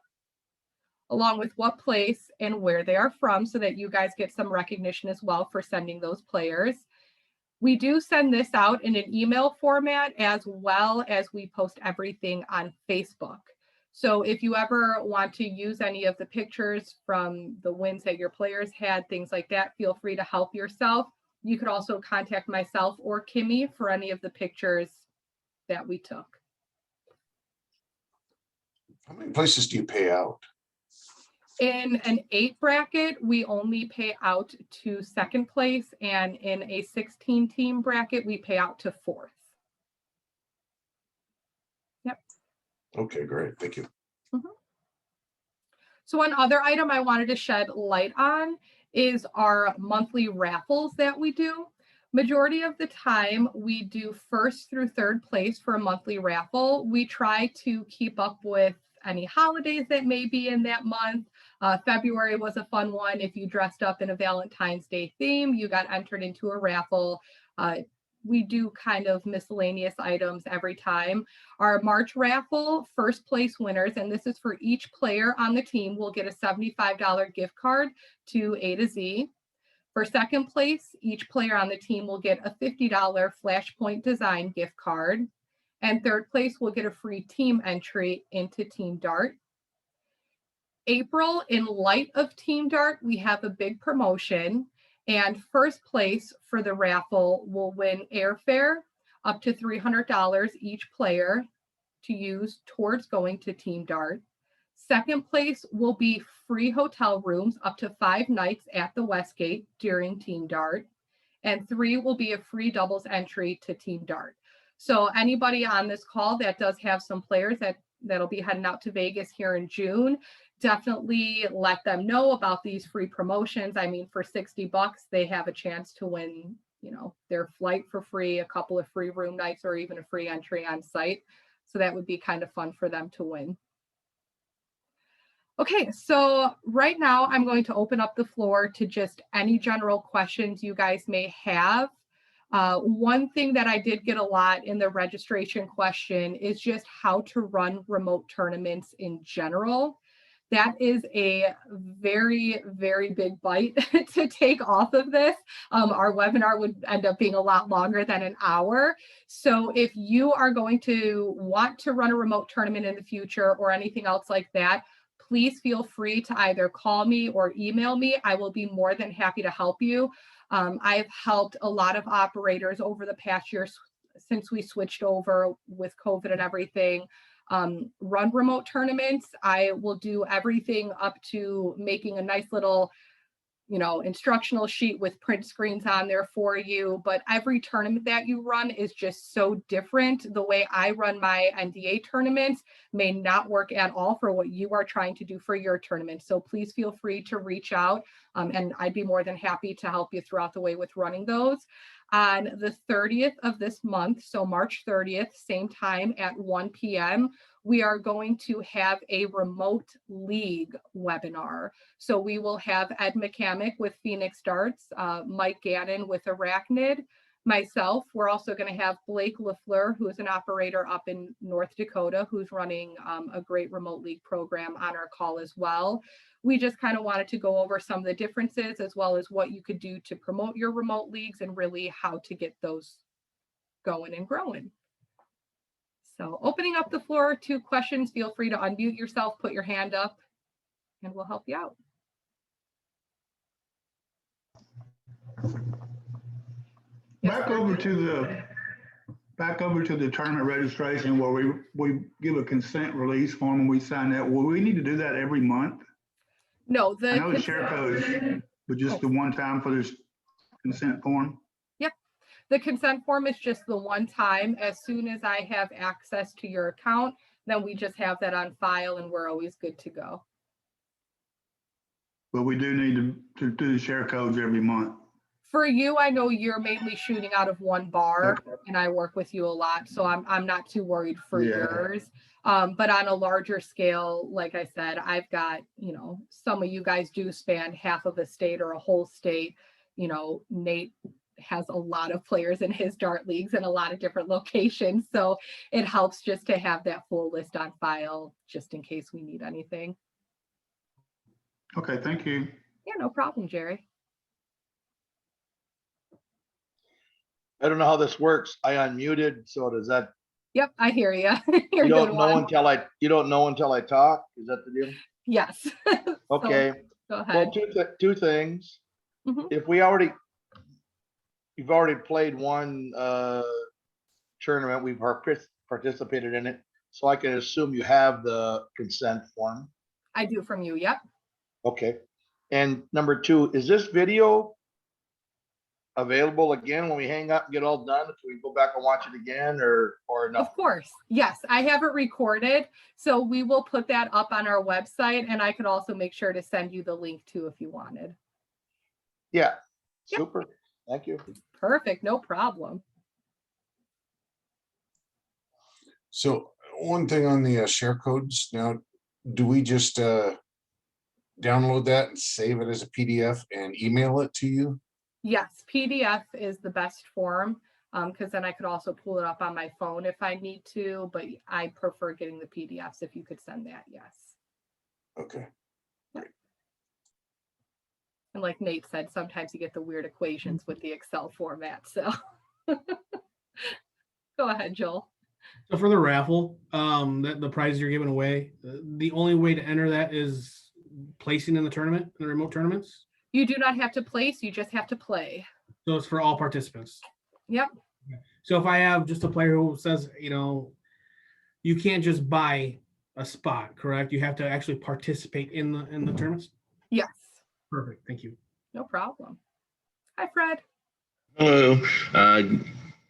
along with what place and where they are from, so that you guys get some recognition as well for sending those players. We do send this out in an email format as well as we post everything on Facebook. So if you ever want to use any of the pictures from the wins that your players had, things like that, feel free to help yourself. You could also contact myself or Kimmy for any of the pictures that we took. How many places do you pay out? In an 8 bracket, we only pay out to 2nd place, and in a 16 team bracket, we pay out to 4th. Yep. Okay, great. Thank you. Mm-hmm. So one other item I wanted to shed light on is our monthly raffles that we do. Majority of the time, we do 1st through 3rd place for a monthly raffle. We try to keep up with any holidays that may be in that month. February was a fun one. If you dressed up in a Valentine's Day theme, you got entered into a raffle. we do kind of miscellaneous items every time. Our March raffle first place winners, and this is for each player on the team, will get a $75 gift card to A to Z. For second place, each player on the team will get a $50 Flashpoint Design gift card. And third place will get a free team entry into Team Dart. April, in light of Team Dart, we have a big promotion, and first place for the raffle will win airfare up to $300 each player to use towards going to Team Dart. Second place will be free hotel rooms up to 5 nights at the Westgate during Team Dart. And 3 will be a free doubles entry to Team Dart. So anybody on this call that does have some players that'll be heading out to Vegas here in June, definitely let them know about these free promotions. I mean, for $60, they have a chance to win, you know, their flight for free, a couple of free room nights, or even a free entry on site. So that would be kind of fun for them to win. Okay, so right now I'm going to open up the floor to just any general questions you guys may have. One thing that I did get a lot in the registration question is just how to run remote tournaments in general. That is a very, very big bite to take off of this. Our webinar would end up being a lot longer than an hour. So if you are going to want to run a remote tournament in the future or anything else like that, please feel free to either call me or email me. I will be more than happy to help you. I've helped a lot of operators over the past year since we switched over with COVID and everything, run remote tournaments. I will do everything up to making a nice little, you know, instructional sheet with print screens on there for you. But every tournament that you run is just so different. The way I run my NDA tournaments may not work at all for what you are trying to do for your tournament. So please feel free to reach out, and I'd be more than happy to help you throughout the way with running those. On the 30th of this month, so March 30th, same time at 1 p.m., we are going to have a remote league webinar. So we will have Ed McCamick with Phoenix Darts, Mike Gannon with Arachnid, myself. We're also going to have Blake LaFleur, who is an operator up in North Dakota, who's running a great remote league program, on our call as well. We just kind of wanted to go over some of the differences, as well as what you could do to promote your remote leagues and really how to get those going and growing. So opening up the floor to questions, feel free to unmute yourself, put your hand up, and we'll help you out. Back over to the tournament registration where we give a consent release form and we sign that. Will we need to do that every month? No, I know the share code, but just the one time for this consent form. Yep. The consent form is just the one time. As soon as I have access to your account, then we just have that on file and we're always good to go. But we do need to do the share codes every month. For you, I know you're mainly shooting out of one bar, and I work with you a lot, so I'm not too worried for yours. But on a larger scale, like I said, I've got, you know, some of you guys do span half of a state or a whole state. You know, Nate has a lot of players in his dart leagues in a lot of different locations, so it helps just to have that full list on file just in case we need anything. Okay, thank you. Yeah, no problem, Jerry. I don't know how this works. I unmuted, so does that, Yep, I hear you. you don't know until I talk? Is that the deal? Yes. Okay. So, go ahead. Well, two things. Mhm. If you've already played one tournament, we've participated in it, so I can assume you have the consent form. I do from you, yep. Okay. And number two, is this video available again when we hang up and get all done? Can we go back and watch it again or no? Of course. Yes, I have it recorded. So we will put that up on our website, and I could also make sure to send you the link too if you wanted. Yeah. Yep. Super. Thank you. Perfect. No problem. So one thing on the share codes now, do we just download that and save it as a PDF and email it to you? Yes, PDF is the best form. because then I could also pull it up on my phone if I need to, but I prefer getting the PDFs if you could send that, yes. Okay. And like Nate said, sometimes you get the weird equations with the Excel format, so. Go ahead, Joel. So for the raffle, the prize you're giving away, the only way to enter that is placing in the tournament, in the remote tournaments. You do not have to place, you just have to play. So it's for all participants. Yep. So if I have just a player who says, you can't just buy a spot, correct? You have to actually participate in the tournaments. Yes. Perfect. Thank you. No problem. Hi, Fred. Hello.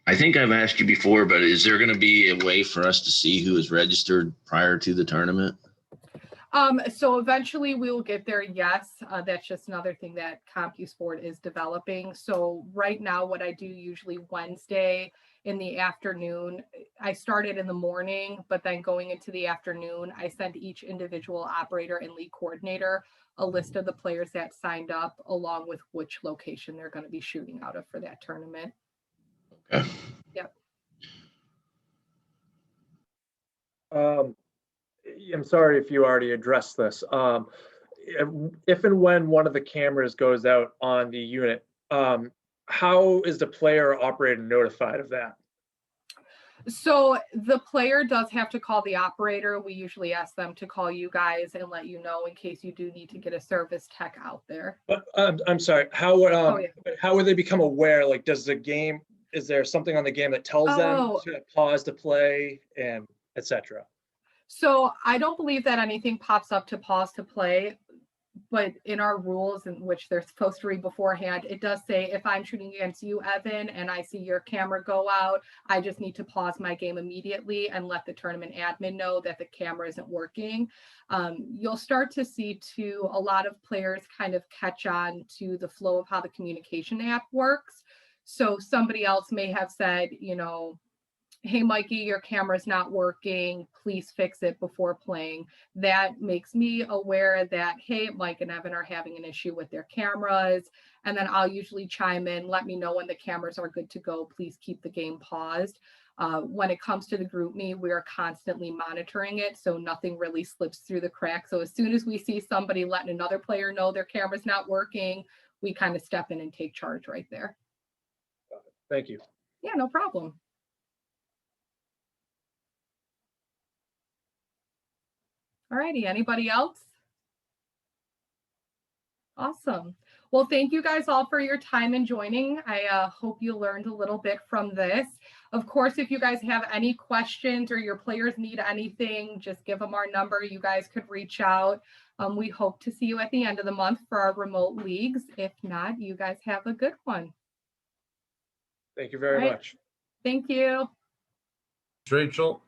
I think I've asked you before, but is there going to be a way for us to see who is registered prior to the tournament? So eventually we will get there. Yes. That's just another thing that CompuSport is developing. So right now, what I do usually Wednesday in the afternoon, I started in the morning, but then going into the afternoon, I send each individual operator and league coordinator a list of the players that signed up along with which location they're going to be shooting out of for that tournament. Okay. Yep. I'm sorry if you already addressed this. If and when one of the cameras goes out on the unit, how is the player or operator notified of that? So the player does have to call the operator. We usually ask them to call you guys and let you know in case you do need to get a service tech out there. But I'm sorry, how would they become aware? Like, does the game, is there something on the game that tells them to pause to play and etc.? So I don't believe that anything pops up to pause to play, but in our rules, in which they're supposed to read beforehand, it does say if I'm shooting against you, Evan, and I see your camera go out, I just need to pause my game immediately and let the tournament admin know that the camera isn't working. You'll start to see too, a lot of players kind of catch on to the flow of how the communication app works. So somebody else may have said, hey, Mikey, your camera's not working. Please fix it before playing. That makes me aware that, hey, Mike and Evan are having an issue with their cameras. And then I'll usually chime in, let me know when the cameras are good to go. Please keep the game paused. When it comes to the GroupMe, we are constantly monitoring it, so nothing really slips through the cracks. So as soon as we see somebody letting another player know their camera's not working, we kind of step in and take charge right there. Thank you. Yeah, no problem. All righty, anybody else? Awesome. Well, thank you guys all for your time and joining. I hope you learned a little bit from this. Of course, if you guys have any questions or your players need anything, just give them our number. You guys could reach out. We hope to see you at the end of the month for our remote leagues. If not, you guys have a good one. Thank you very much. Thank you. Rachel.